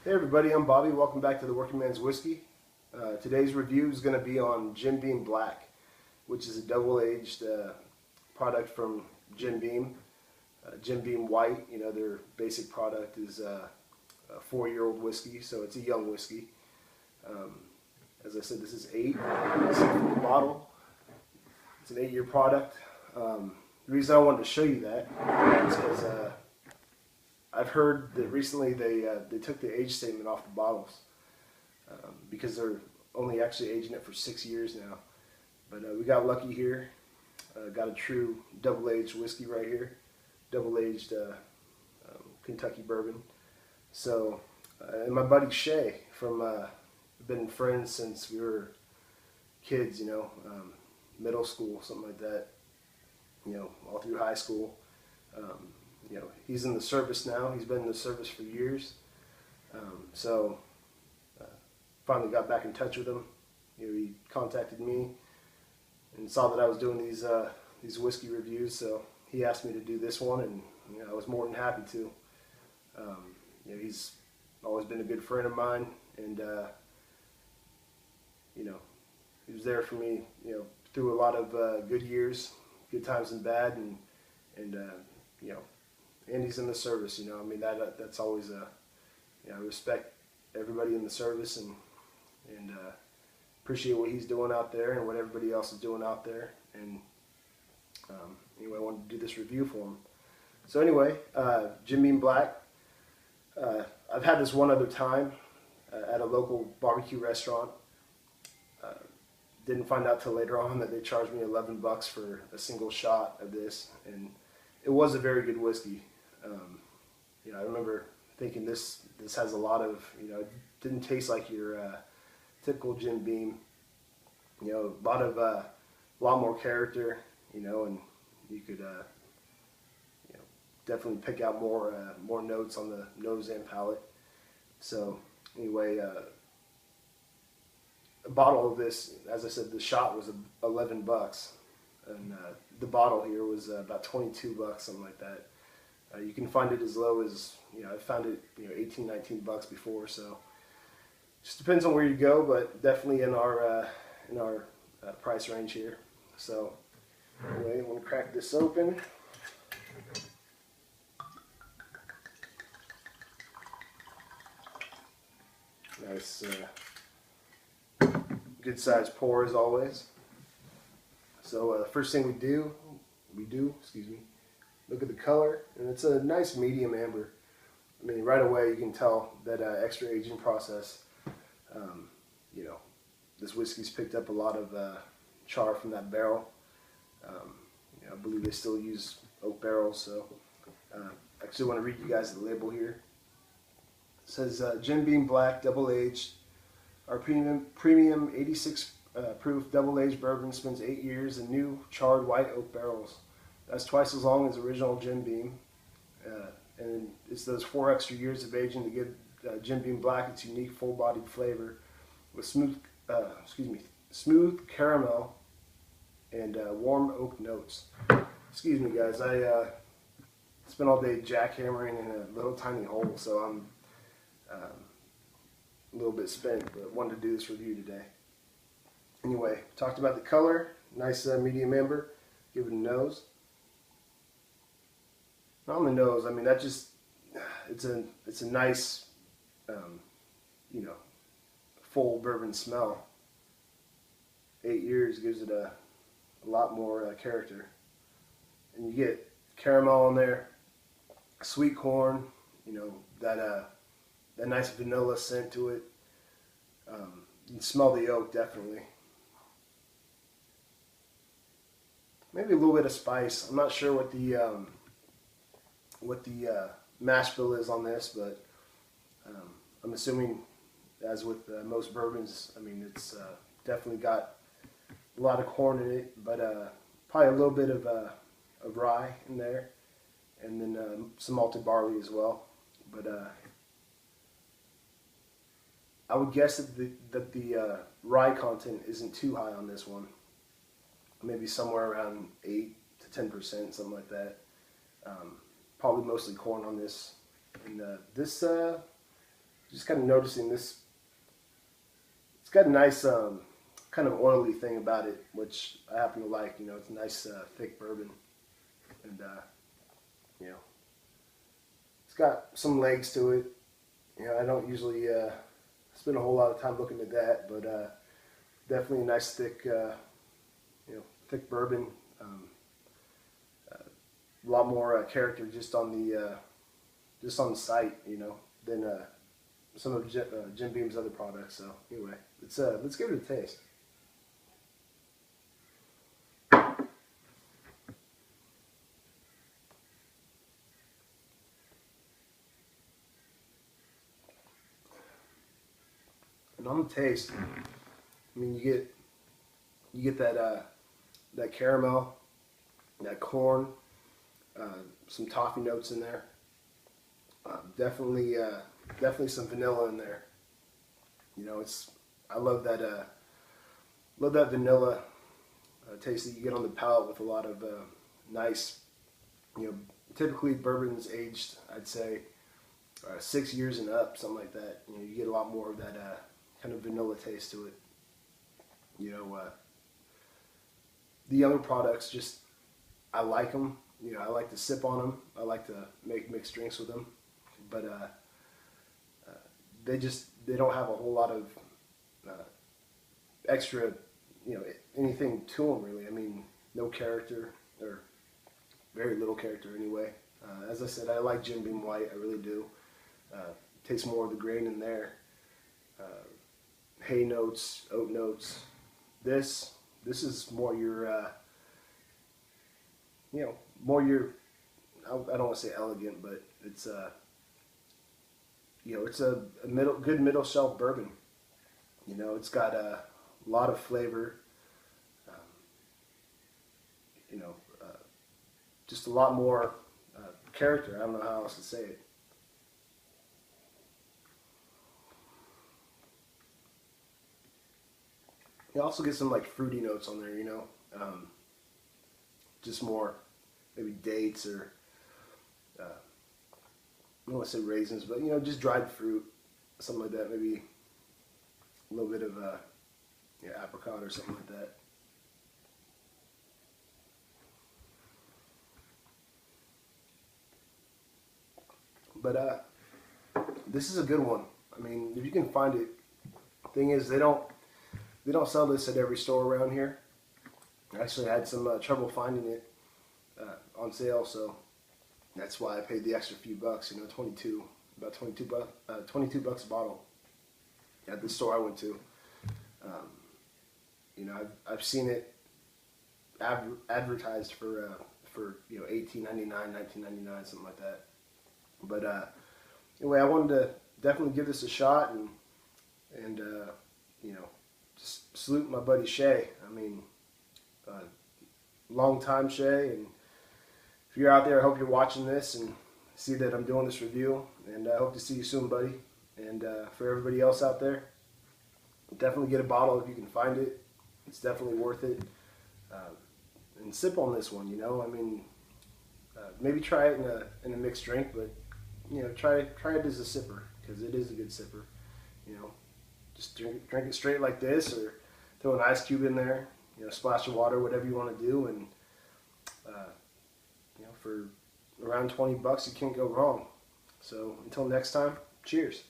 Hey everybody, I'm Bobby. Welcome back to the Working Man's Whiskey. Today's review is going to be on Jim Beam Black, which is a double-aged product from Jim Beam. Jim Beam White, you know, their basic product is a 4-year-old whiskey, so it's a young whiskey. As I said, this is 8. You can see from the bottle. It's an 8-year product. The reason I wanted to show you that is because I've heard that recently they took the age statement off the bottles because they're only actually aging it for 6 years now. But we got lucky here. Got a true double-aged whiskey right here, double-aged Kentucky bourbon. So, and my buddy Shay from been friends since we were kids, you know, middle school, something like that. You know, all through high school. You know, he's in the service now. He's been in the service for years. So finally got back in touch with him. You know, he contacted me and saw that I was doing these whiskey reviews. So he asked me to do this one, and you know, I was more than happy to. You know, he's always been a good friend of mine, and you know, he was there for me. You know, through a lot of good years, good times and bad, and you know. And he's in the service, you know. I mean, that's always a, you know, I respect everybody in the service and appreciate what he's doing out there and what everybody else is doing out there. And anyway, I wanted to do this review for him. So anyway, Jim Beam Black. I've had this one other time at a local barbecue restaurant. Didn't find out till later on that they charged me $11 for a single shot of this, and it was a very good whiskey. You know, I remember thinking this has a lot of, you know, it didn't taste like your typical Jim Beam. You know, a lot more character. You know, and you could you know, definitely pick out more notes on the nose and palate. So anyway, a bottle of this, as I said, the shot was $11, and the bottle here was about $22, something like that. You can find it as low as, you know, I found it, you know, $18, $19 before. So just depends on where you go, but definitely in our price range here. So anyway, I'm going to crack this open. Nice, good size pour as always. So the first thing we do, excuse me, look at the color, and it's a nice medium amber. I mean, right away you can tell that extra aging process. You know, this whiskey's picked up a lot of char from that barrel. You know, I believe they still use oak barrels. So I actually want to read you guys the label here. It says Jim Beam Black, double aged. Our premium 86 proof double aged bourbon spends 8 years in new charred white oak barrels. That's twice as long as original Jim Beam, and it's those 4 extra years of aging to give Jim Beam Black its unique full-bodied flavor with smooth caramel and warm oak notes. Excuse me, guys. I spent all day jackhammering in a little tiny hole, so I'm a little bit spent, but wanted to do this review today. Anyway, talked about the color. Nice medium amber. Give it a nose. On the nose, I mean, that just, it's a nice, you know, full bourbon smell. 8 years gives it a lot more character. And you get caramel in there, sweet corn, you know, that nice vanilla scent to it. You can smell the oak, definitely. Maybe a little bit of spice. I'm not sure what the mash bill is on this, but I'm assuming, as with most bourbons, I mean, it's definitely got a lot of corn in it, but probably a little bit of rye in there, and then some malted barley as well. But I would guess that the rye content isn't too high on this one. Maybe somewhere around 8 to 10%, something like that. Probably mostly corn on this. And this just kind of noticing this. It's got a nice kind of oily thing about it, which I happen to like. You know, it's a nice thick bourbon, and you know, it's got some legs to it. You know, I don't usually spend a whole lot of time looking at that, but definitely a nice thick, thick bourbon. A lot more character just on the site, you know, than some of Jim Beam's other products. So anyway, let's give it a taste. And on the taste, I mean, you get that caramel, that corn, some toffee notes in there. Definitely some vanilla in there. You know, I love that vanilla taste that you get on the palate with a lot of nice, you know, typically bourbon's aged, I'd say 6 years and up, something like that. You know, you get a lot more of that kind of vanilla taste to it. You know, the younger products, just I like them. You know, I like to sip on them. I like to make mixed drinks with them, but they don't have a whole lot of extra, you know, anything to them really. I mean, no character, or very little character anyway. As I said, I like Jim Beam White. I really do. Tastes more of the grain in there. Hay notes, oat notes. This is more your, you know, more your, I don't want to say elegant, but it's you know, it's a good middle shelf bourbon. You know, it's got a lot of flavor. You know, just a lot more character. I don't know how else to say it. You also get some like fruity notes on there, you know, just more maybe dates, or I don't want to say raisins, but you know, just dried fruit, something like that. Maybe a little bit of apricot or something like that. But this is a good one. I mean, if you can find it. Thing is, they don't sell this at every store around here. I actually had some trouble finding it on sale, so that's why I paid the extra few bucks. You know, about 22 bucks a bottle at the store I went to. You know, I've seen it advertised for you know, $18.99, $19.99, something like that. But anyway, I wanted to definitely give this a shot, and you know, just salute my buddy Shay. I mean, long time Shay, and if you're out there, I hope you're watching this and see that I'm doing this review, and I hope to see you soon, buddy. And for everybody else out there, definitely get a bottle if you can find it. It's definitely worth it. And sip on this one, you know. I mean, maybe try it in a mixed drink, but you know, try it as a sipper, because it is a good sipper. You know, just drink it straight like this, or throw an ice cube in there. You know, splash of water, whatever you want to do, and you know, for around 20 bucks, you can't go wrong. So until next time, cheers.